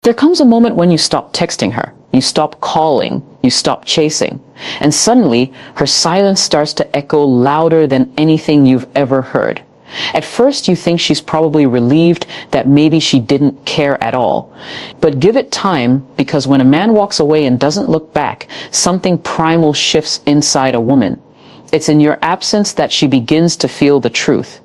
There comes a moment when you stop texting her, you stop calling, you stop chasing, and suddenly her silence starts to echo louder than anything you've ever heard. At first you think she's probably relieved that maybe she didn't care at all. But give it time, because when a man walks away and doesn't look back, something primal shifts inside a woman. It's in your absence that she begins to feel the truth.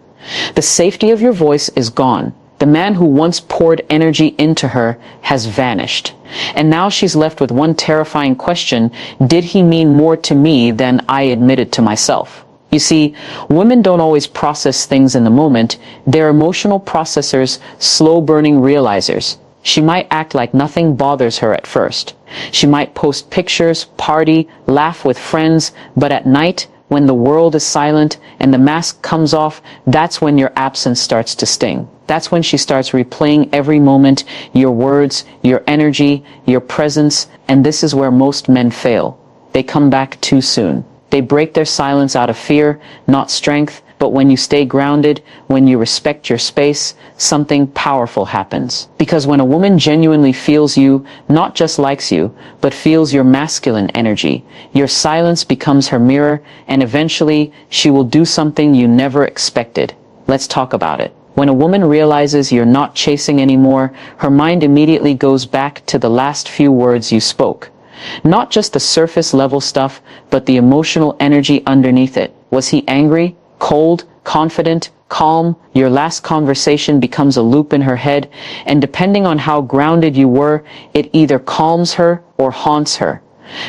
The safety of your voice is gone. The man who once poured energy into her has vanished. And now she's left with one terrifying question: did he mean more to me than I admitted to myself? You see, women don't always process things in the moment. They're emotional processors, slow-burning realizers. She might act like nothing bothers her at first. She might post pictures, party, laugh with friends, but at night, when the world is silent and the mask comes off, that's when your absence starts to sting. That's when she starts replaying every moment, your words, your energy, your presence, and this is where most men fail. They come back too soon. They break their silence out of fear, not strength, but when you stay grounded, when you respect your space, something powerful happens. Because when a woman genuinely feels you, not just likes you, but feels your masculine energy, your silence becomes her mirror, and eventually she will do something you never expected. Let's talk about it. When a woman realizes you're not chasing anymore, her mind immediately goes back to the last few words you spoke. Not just the surface level stuff, but the emotional energy underneath it. Was he angry, cold, confident, calm? Your last conversation becomes a loop in her head, and depending on how grounded you were, it either calms her or haunts her.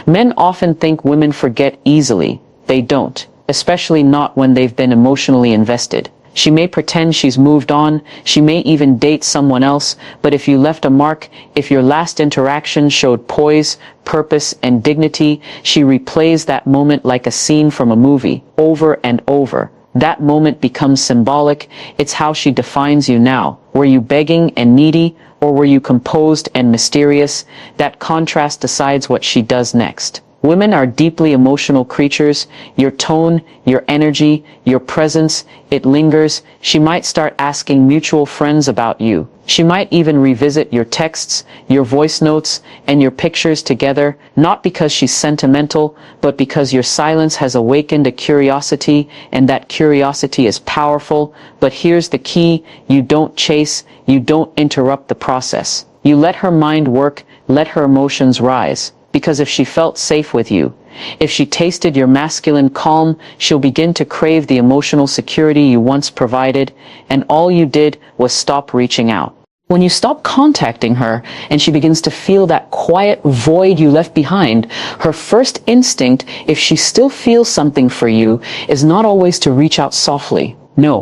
Men often think women forget easily. They don't, especially not when they've been emotionally invested. She may pretend she's moved on, she may even date someone else, but if you left a mark, if your last interaction showed poise, purpose, and dignity, she replays that moment like a scene from a movie, over and over. That moment becomes symbolic. It's how she defines you now. Were you begging and needy, or were you composed and mysterious? That contrast decides what she does next. Women are deeply emotional creatures. Your tone, your energy, your presence, it lingers. She might start asking mutual friends about you. She might even revisit your texts, your voice notes, and your pictures together, not because she's sentimental, but because your silence has awakened a curiosity, and that curiosity is powerful. But here's the key: you don't chase, you don't interrupt the process. You let her mind work, let her emotions rise. Because if she felt safe with you, if she tasted your masculine calm, she'll begin to crave the emotional security you once provided, and all you did was stop reaching out. When you stop contacting her and she begins to feel that quiet void you left behind, her first instinct, if she still feels something for you, is not always to reach out softly. No,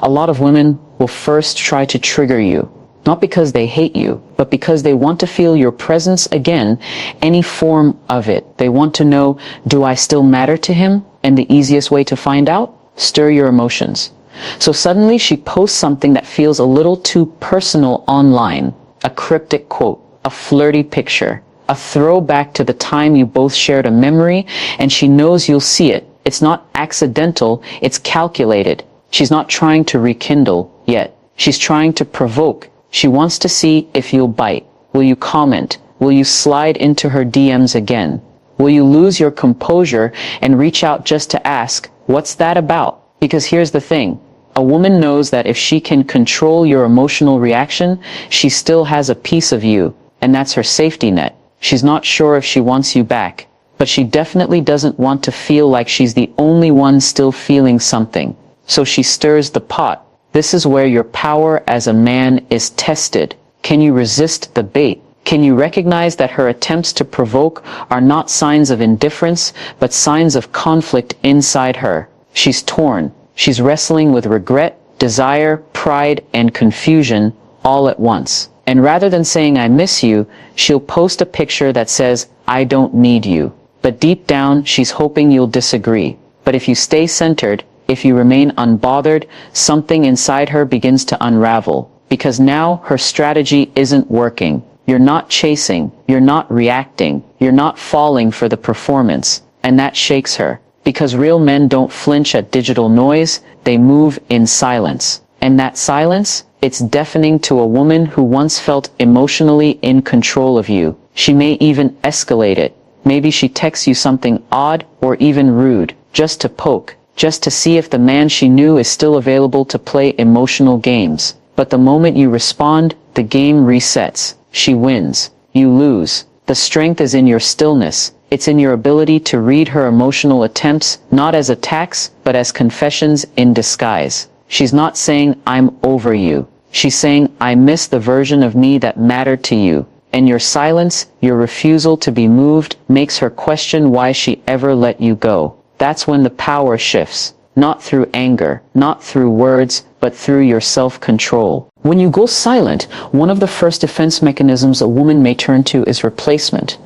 a lot of women will first try to trigger you. Not because they hate you, but because they want to feel your presence again, any form of it. They want to know, do I still matter to him? And the easiest way to find out? Stir your emotions. So suddenly she posts something that feels a little too personal online. A cryptic quote, a flirty picture, a throwback to the time you both shared a memory, and she knows you'll see it. It's not accidental, it's calculated. She's not trying to rekindle yet. She's trying to provoke. She wants to see if you'll bite. Will you comment? Will you slide into her DMs again? Will you lose your composure and reach out just to ask, what's that about? Because here's the thing. A woman knows that if she can control your emotional reaction, she still has a piece of you, and that's her safety net. She's not sure if she wants you back, but she definitely doesn't want to feel like she's the only one still feeling something. So she stirs the pot. This is where your power as a man is tested. Can you resist the bait? Can you recognize that her attempts to provoke are not signs of indifference, but signs of conflict inside her? She's torn. She's wrestling with regret, desire, pride, and confusion all at once. And rather than saying, I miss you, she'll post a picture that says, I don't need you. But deep down, she's hoping you'll disagree. But if you stay centered, if you remain unbothered, something inside her begins to unravel. Because now her strategy isn't working. You're not chasing. You're not reacting. You're not falling for the performance. And that shakes her. Because real men don't flinch at digital noise. They move in silence. And that silence, It's deafening to a woman who once felt emotionally in control of you. She may even escalate it. Maybe she texts you something odd or even rude, just to poke, just to see if the man she knew is still available to play emotional games. But the moment you respond, the game resets. She wins. You lose. The strength is in your stillness. It's in your ability to read her emotional attempts, not as attacks, but as confessions in disguise. She's not saying, "I'm over you." She's saying, "I miss the version of me that mattered to you." And your silence, your refusal to be moved, makes her question why she ever let you go. That's when the power shifts. Not through anger, not through words, but through your self-control. When you go silent, one of the first defense mechanisms a woman may turn to is replacement.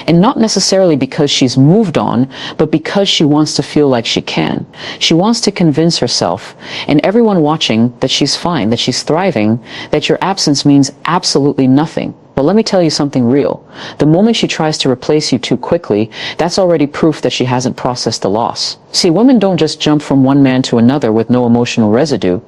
And not necessarily because she's moved on, but because she wants to feel like she can. She wants to convince herself, and everyone watching, that she's fine, that she's thriving, that your absence means absolutely nothing. But let me tell you something real. The moment she tries to replace you too quickly, that's already proof that she hasn't processed the loss. See, women don't just jump from one man to another with no emotional residue.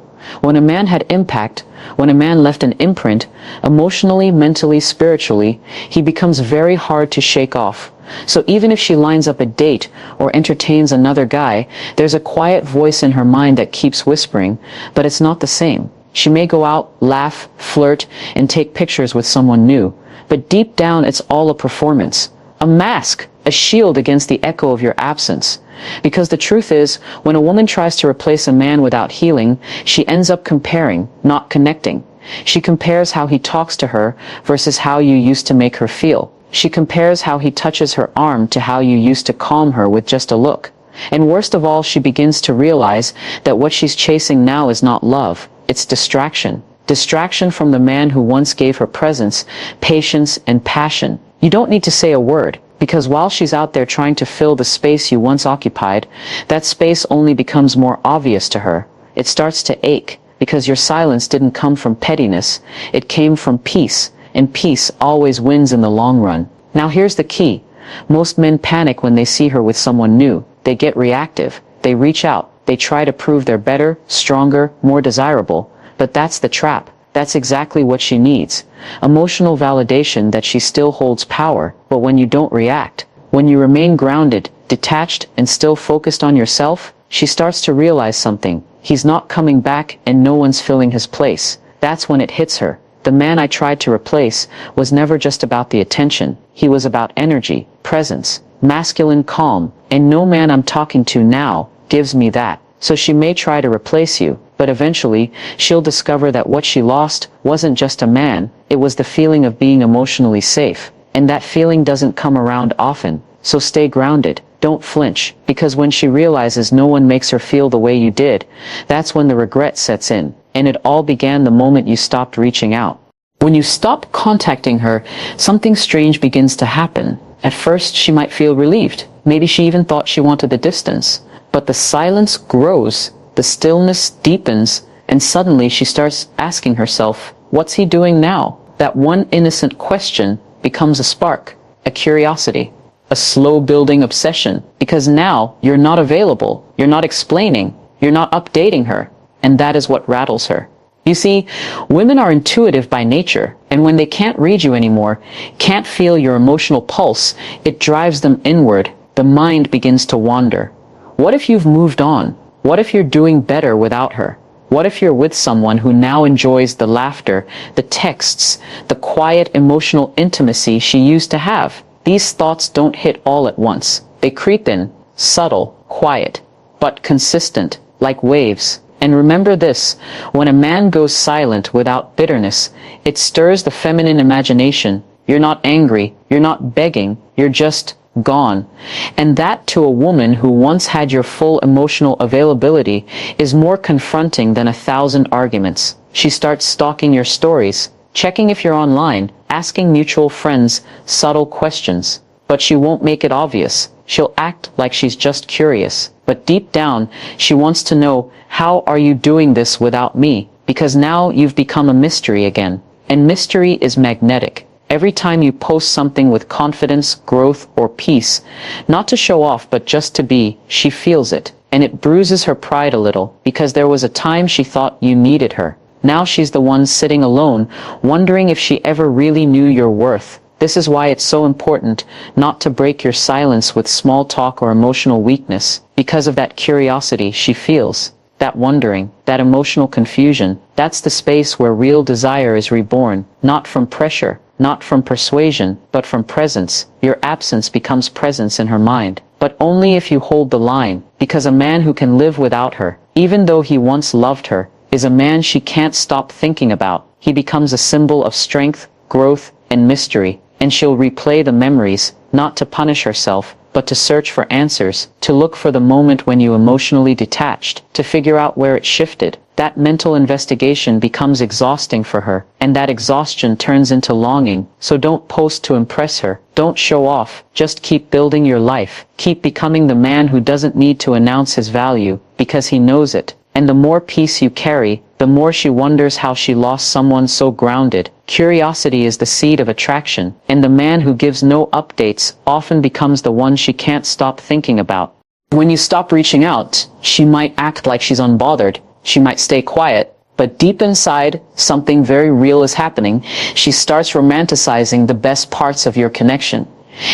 When a man had impact, when a man left an imprint, emotionally, mentally, spiritually, he becomes very hard to shake off. So even if she lines up a date or entertains another guy, there's a quiet voice in her mind that keeps whispering, but it's not the same. She may go out, laugh, flirt, and take pictures with someone new, but deep down it's all a performance, a mask, a shield against the echo of your absence. Because the truth is, when a woman tries to replace a man without healing, she ends up comparing, not connecting. She compares how he talks to her versus how you used to make her feel. She compares how he touches her arm to how you used to calm her with just a look. And worst of all, she begins to realize that what she's chasing now is not love. It's distraction. Distraction from the man who once gave her presence, patience, and passion. You don't need to say a word, because while she's out there trying to fill the space you once occupied, that space only becomes more obvious to her. It starts to ache, because your silence didn't come from pettiness. It came from peace, and peace always wins in the long run. Now here's the key. Most men panic when they see her with someone new. They get reactive. They reach out. They try to prove they're better, stronger, more desirable. But that's the trap. That's exactly what she needs. Emotional validation that she still holds power. But when you don't react, when you remain grounded, detached, and still focused on yourself, she starts to realize something. He's not coming back and no one's filling his place. That's when it hits her. The man I tried to replace was never just about the attention. He was about energy, presence, masculine calm, and no man I'm talking to now gives me that. So she may try to replace you, but eventually she'll discover that what she lost wasn't just a man, it was the feeling of being emotionally safe. And that feeling doesn't come around often. So stay grounded. Don't flinch, because when she realizes no one makes her feel the way you did, that's when the regret sets in. And it all began the moment you stopped reaching out. When you stop contacting her, something strange begins to happen. At first, she might feel relieved. Maybe she even thought she wanted the distance. But the silence grows, the stillness deepens, and suddenly she starts asking herself, what's he doing now? That one innocent question becomes a spark, a curiosity, a slow-building obsession, because now you're not available, you're not explaining, you're not updating her, and that is what rattles her. You see, women are intuitive by nature, and when they can't read you anymore, can't feel your emotional pulse, it drives them inward. The mind begins to wander. What if you've moved on? What if you're doing better without her? What if you're with someone who now enjoys the laughter, the texts, the quiet emotional intimacy she used to have? These thoughts don't hit all at once. They creep in, subtle, quiet, but consistent, like waves. And remember this, when a man goes silent without bitterness, it stirs the feminine imagination. You're not angry, you're not begging, you're just gone. And that, to a woman who once had your full emotional availability, is more confronting than 1,000 arguments. She starts stalking your stories, checking if you're online, asking mutual friends subtle questions. But she won't make it obvious. She'll act like she's just curious. But deep down, she wants to know, how are you doing this without me? Because now you've become a mystery again. And mystery is magnetic. Every time you post something with confidence, growth, or peace, not to show off but just to be, she feels it. And it bruises her pride a little, because there was a time she thought you needed her. Now she's the one sitting alone, wondering if she ever really knew your worth. This is why it's so important not to break your silence with small talk or emotional weakness, because of that curiosity she feels. That wondering, that emotional confusion, that's the space where real desire is reborn, not from pressure, not from persuasion, but from presence. Your absence becomes presence in her mind, but only if you hold the line, because a man who can live without her, even though he once loved her, is a man she can't stop thinking about. He becomes a symbol of strength, growth, and mystery, and she'll replay the memories, not to punish herself, but to search for answers, to look for the moment when you emotionally detached, to figure out where it shifted. That mental investigation becomes exhausting for her, and that exhaustion turns into longing. So don't post to impress her. Don't show off. Just keep building your life. Keep becoming the man who doesn't need to announce his value, because he knows it. And the more peace you carry, the more she wonders how she lost someone so grounded. Curiosity is the seed of attraction, and the man who gives no updates often becomes the one she can't stop thinking about. When you stop reaching out, she might act like she's unbothered. She might stay quiet, but deep inside, something very real is happening. She starts romanticizing the best parts of your connection.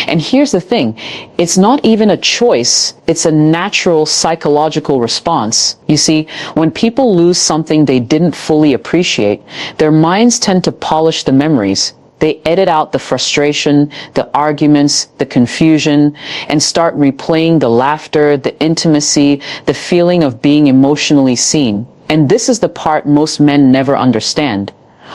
And here's the thing, it's not even a choice, it's a natural psychological response. You see, when people lose something they didn't fully appreciate, their minds tend to polish the memories. They edit out the frustration, the arguments, the confusion, and start replaying the laughter, the intimacy, the feeling of being emotionally seen. And this is the part most men never understand.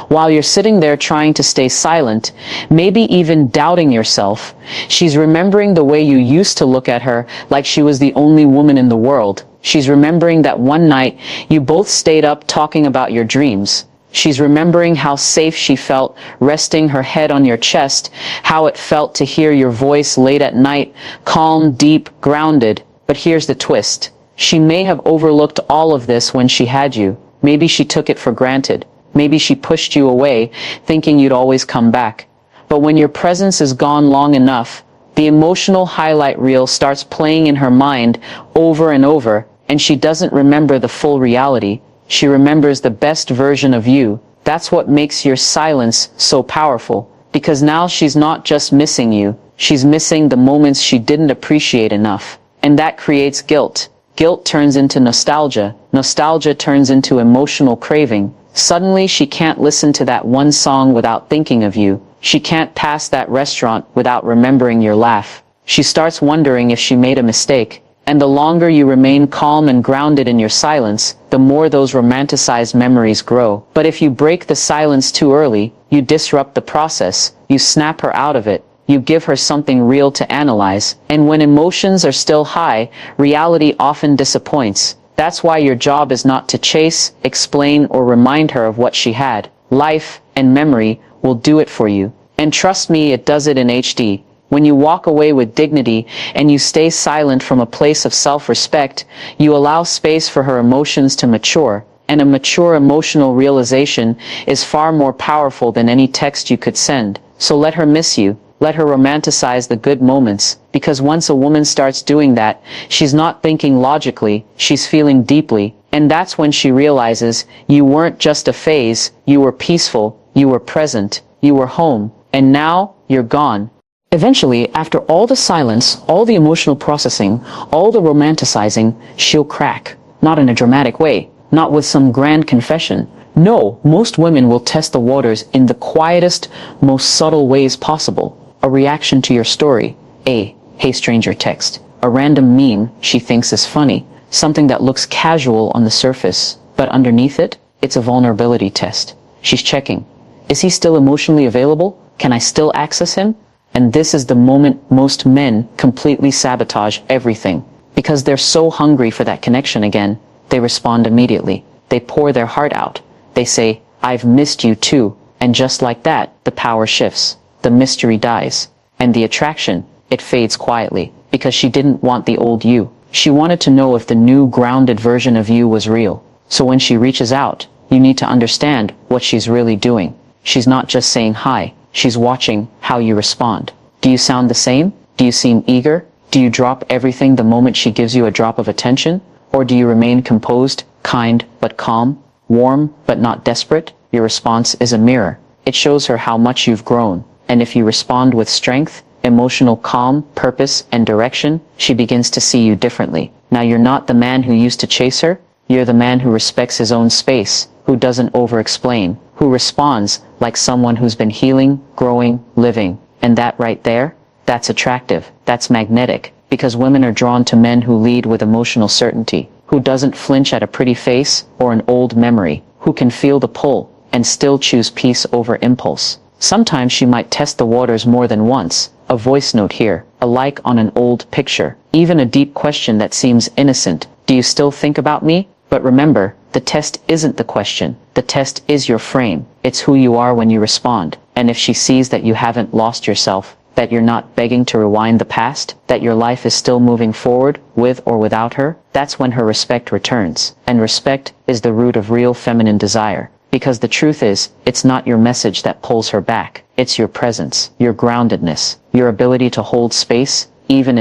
While you're sitting there trying to stay silent, maybe even doubting yourself, she's remembering the way you used to look at her like she was the only woman in the world. She's remembering that one night you both stayed up talking about your dreams. She's remembering how safe she felt resting her head on your chest, how it felt to hear your voice late at night, calm, deep, grounded. But here's the twist. She may have overlooked all of this when she had you. Maybe she took it for granted. Maybe she pushed you away, thinking you'd always come back. But when your presence is gone long enough, the emotional highlight reel starts playing in her mind over and over, and she doesn't remember the full reality. She remembers the best version of you. That's what makes your silence so powerful, because now she's not just missing you, she's missing the moments she didn't appreciate enough. And that creates guilt. Guilt turns into nostalgia. Nostalgia turns into emotional craving. Suddenly she can't listen to that one song without thinking of you. She can't pass that restaurant without remembering your laugh. She starts wondering if she made a mistake. And the longer you remain calm and grounded in your silence, the more those romanticized memories grow. But if you break the silence too early, you disrupt the process. You snap her out of it. You give her something real to analyze. And when emotions are still high, reality often disappoints. That's why your job is not to chase, explain, or remind her of what she had. Life and memory will do it for you. And trust me, it does it in HD. When you walk away with dignity and you stay silent from a place of self-respect, you allow space for her emotions to mature. And a mature emotional realization is far more powerful than any text you could send. So let her miss you. Let her romanticize the good moments, because once a woman starts doing that, she's not thinking logically, she's feeling deeply, and that's when she realizes you weren't just a phase, you were peaceful, you were present, you were home, and now you're gone. Eventually, after all the silence, all the emotional processing, all the romanticizing, she'll crack. Not in a dramatic way, not with some grand confession. No, most women will test the waters in the quietest, most subtle ways possible. A reaction to your story, a "Hey stranger" text, a random meme she thinks is funny, something that looks casual on the surface, but underneath it, it's a vulnerability test. She's checking. Is he still emotionally available? Can I still access him? And this is the moment most men completely sabotage everything. Because they're so hungry for that connection again, they respond immediately. They pour their heart out. They say, "I've missed you too." And just like that, the power shifts. The mystery dies. And the attraction, it fades quietly. Because she didn't want the old you. She wanted to know if the new grounded version of you was real. So when she reaches out, you need to understand what she's really doing. She's not just saying hi. She's watching how you respond. Do you sound the same? Do you seem eager? Do you drop everything the moment she gives you a drop of attention? Or do you remain composed, kind, but calm? warm but not desperate, your response is a mirror. It shows her how much you've grown. And if you respond with strength, emotional calm, purpose, and direction, she begins to see you differently. Now you're not the man who used to chase her. You're the man who respects his own space, who doesn't over-explain, who responds like someone who's been healing, growing, living. And that right there, that's attractive, that's magnetic, because women are drawn to men who lead with emotional certainty, who doesn't flinch at a pretty face or an old memory, who can feel the pull and still choose peace over impulse. Sometimes she might test the waters more than once, a voice note here, a like on an old picture, even a deep question that seems innocent. Do you still think about me? But remember, the test isn't the question. The test is your frame. It's who you are when you respond. And if she sees that you haven't lost yourself, that you're not begging to rewind the past, that your life is still moving forward, with or without her, that's when her respect returns. And respect is the root of real feminine desire. Because the truth is, it's not your message that pulls her back. It's your presence, your groundedness, your ability to hold space, even in